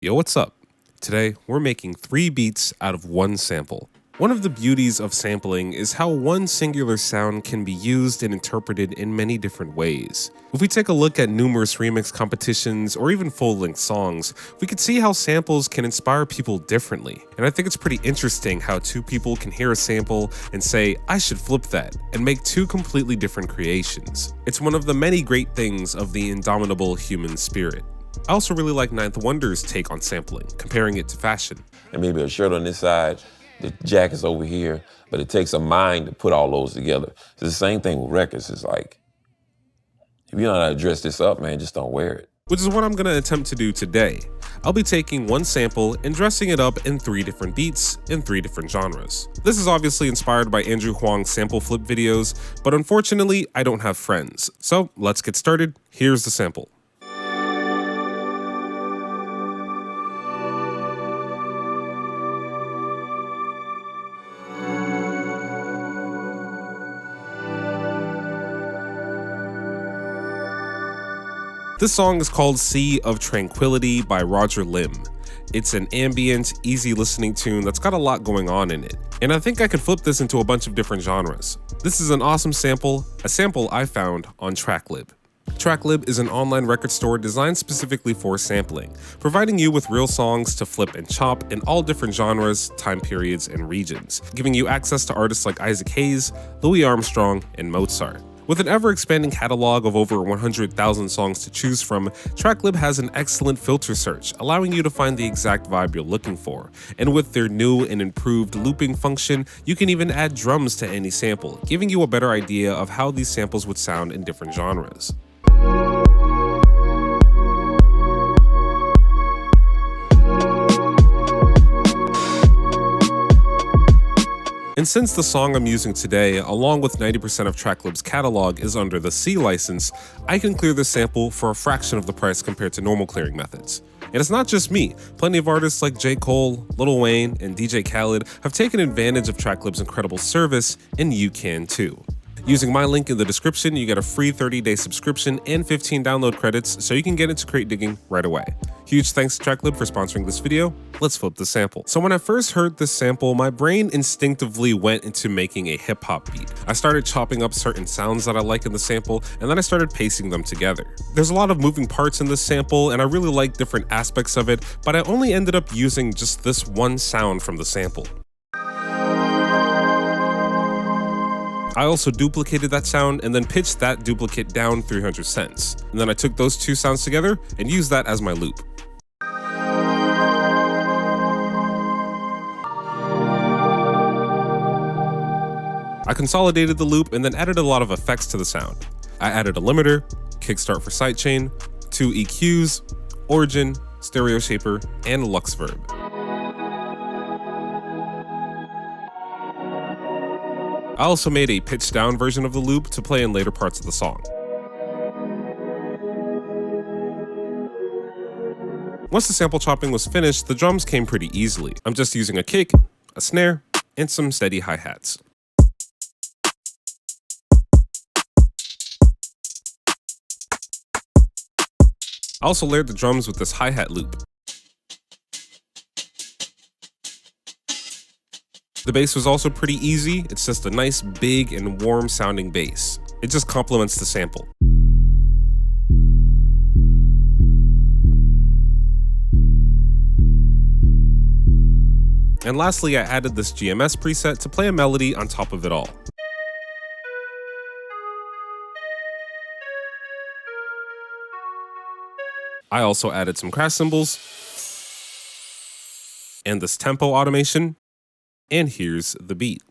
Yo, what's up? Today, we're making 3 beats out of 1 sample. One of the beauties of sampling is how one singular sound can be used and interpreted in many different ways. If we take a look at numerous remix competitions or even full-length songs, we can see how samples can inspire people differently. And I think it's pretty interesting how 2 people can hear a sample and say, I should flip that, and make 2 completely different creations. It's one of the many great things of the indomitable human spirit. I also really like Ninth Wonder's take on sampling, comparing it to fashion. And maybe a shirt on this side, the jacket's over here, but it takes a mind to put all those together. It's the same thing with records. It's like, if you don't know how to dress this up, man, just don't wear it. Which is what I'm gonna attempt to do today. I'll be taking one sample and dressing it up in 3 different beats in 3 different genres. This is obviously inspired by Andrew Huang's sample flip videos, but unfortunately, I don't have friends. So let's get started. Here's the sample. This song is called Sea of Tranquility by Roger Lim. It's an ambient, easy listening tune that's got a lot going on in it. And I think I could flip this into a bunch of different genres. This is an awesome sample, a sample I found on TrackLib. TrackLib is an online record store designed specifically for sampling, providing you with real songs to flip and chop in all different genres, time periods, and regions, giving you access to artists like Isaac Hayes, Louis Armstrong, and Mozart. With an ever-expanding catalog of over 100,000 songs to choose from, TrackLib has an excellent filter search, allowing you to find the exact vibe you're looking for. And with their new and improved looping function, you can even add drums to any sample, giving you a better idea of how these samples would sound in different genres. And since the song I'm using today, along with 90% of TrackLib's catalog, is under the C license, I can clear this sample for a fraction of the price compared to normal clearing methods. And it's not just me. Plenty of artists like J. Cole, Lil Wayne, and DJ Khaled have taken advantage of TrackLib's incredible service, and you can too. Using my link in the description, you get a free 30-day subscription and 15 download credits so you can get into crate digging right away. Huge thanks to TrackLib for sponsoring this video. Let's flip the sample. So when I first heard this sample, my brain instinctively went into making a hip-hop beat. I started chopping up certain sounds that I like in the sample, and then I started pacing them together. There's a lot of moving parts in this sample, and I really like different aspects of it, but I only ended up using just this one sound from the sample. I also duplicated that sound and then pitched that duplicate down 300 cents. And then I took those 2 sounds together and used that as my loop. I consolidated the loop and then added a lot of effects to the sound. I added a limiter, kickstart for sidechain, 2 EQs, origin, stereo shaper, and lux verb. I also made a pitched down version of the loop to play in later parts of the song. Once the sample chopping was finished, the drums came pretty easily. I'm just using a kick, a snare, and some steady hi-hats. I also layered the drums with this hi-hat loop. The bass was also pretty easy. It's just a nice, big, and warm sounding bass. It just complements the sample. And lastly, I added this GMS preset to play a melody on top of it all. I also added some crash cymbals and this tempo automation. And here's the beat.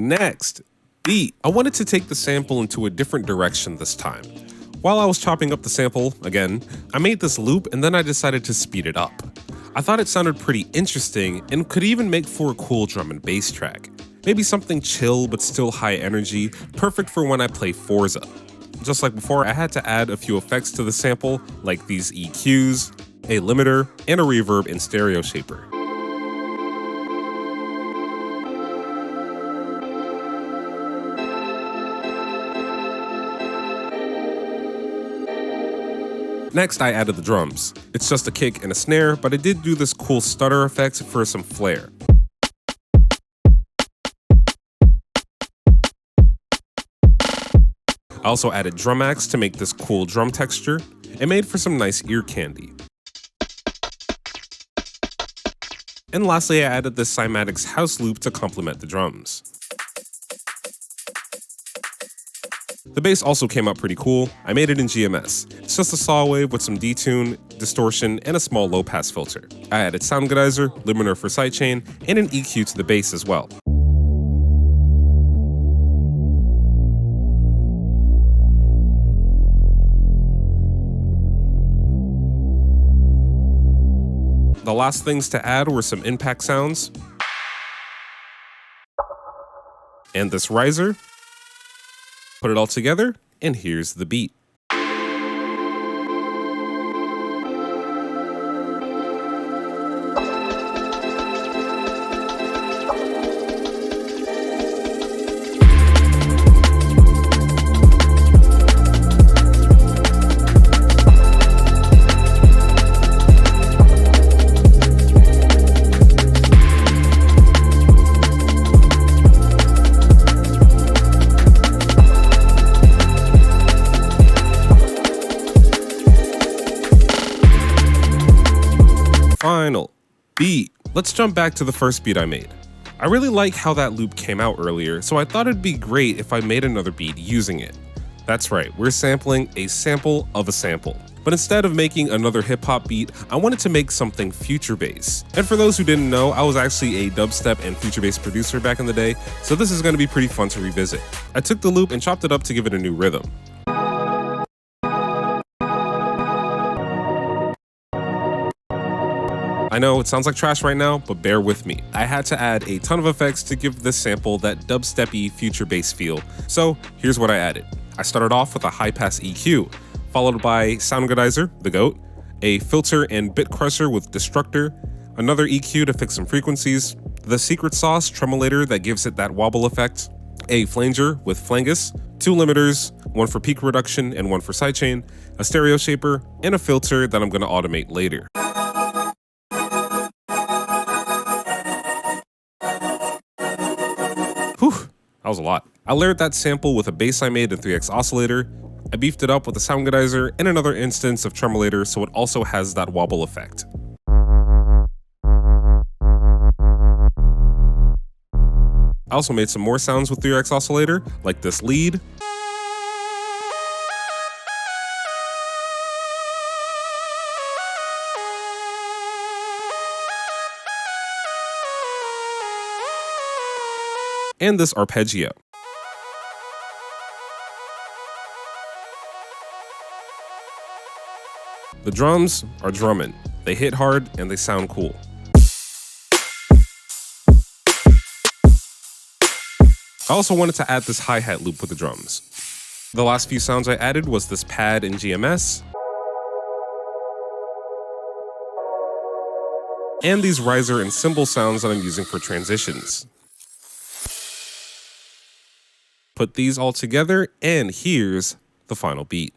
Next, beat. I wanted to take the sample into a different direction this time. While I was chopping up the sample, again, I made this loop and then I decided to speed it up. I thought it sounded pretty interesting and could even make for a cool drum and bass track. Maybe something chill but still high energy, perfect for when I play Forza. Just like before, I had to add a few effects to the sample, like these EQs, a limiter, and a reverb and stereo shaper. Next, I added the drums. It's just a kick and a snare, but I did do this cool stutter effect for some flair. I also added drum mix to make this cool drum texture. It made for some nice ear candy. And lastly, I added this cymatics house loop to complement the drums. The bass also came out pretty cool. I made it in GMS. It's just a saw wave with some detune, distortion, and a small low pass filter. I added sound geyser, limiter for sidechain, and an EQ to the bass as well. The last things to add were some impact sounds, and this riser. Put it all together, and here's the beat. Final beat. Let's jump back to the first beat I made. I really like how that loop came out earlier, so I thought it'd be great if I made another beat using it. That's right, we're sampling a sample of a sample. But instead of making another hip-hop beat, I wanted to make something future bass. And for those who didn't know, I was actually a dubstep and future bass producer back in the day, so this is going to be pretty fun to revisit. I took the loop and chopped it up to give it a new rhythm. I know it sounds like trash right now, but bear with me. I had to add a ton of effects to give this sample that dubsteppy future bass feel. So here's what I added. I started off with a high pass EQ, followed by sound geyser, the GOAT, a filter and bit crusher with Destructor, another EQ to fix some frequencies, the secret sauce tremolator that gives it that wobble effect, a flanger with Flangus, two limiters, one for peak reduction and one for sidechain, a stereo shaper, and a filter that I'm going to automate later. Whew, that was a lot. I layered that sample with a bass I made in 3x oscillator. I beefed it up with a sound geyser and another instance of tremolator so it also has that wobble effect. I also made some more sounds with 3x oscillator, like this lead. And this arpeggio. The drums are drumming. They hit hard and they sound cool. I also wanted to add this hi-hat loop with the drums. The last few sounds I added was this pad in GMS, and these riser and cymbal sounds that I'm using for transitions. Put these all together, and here's the final beat.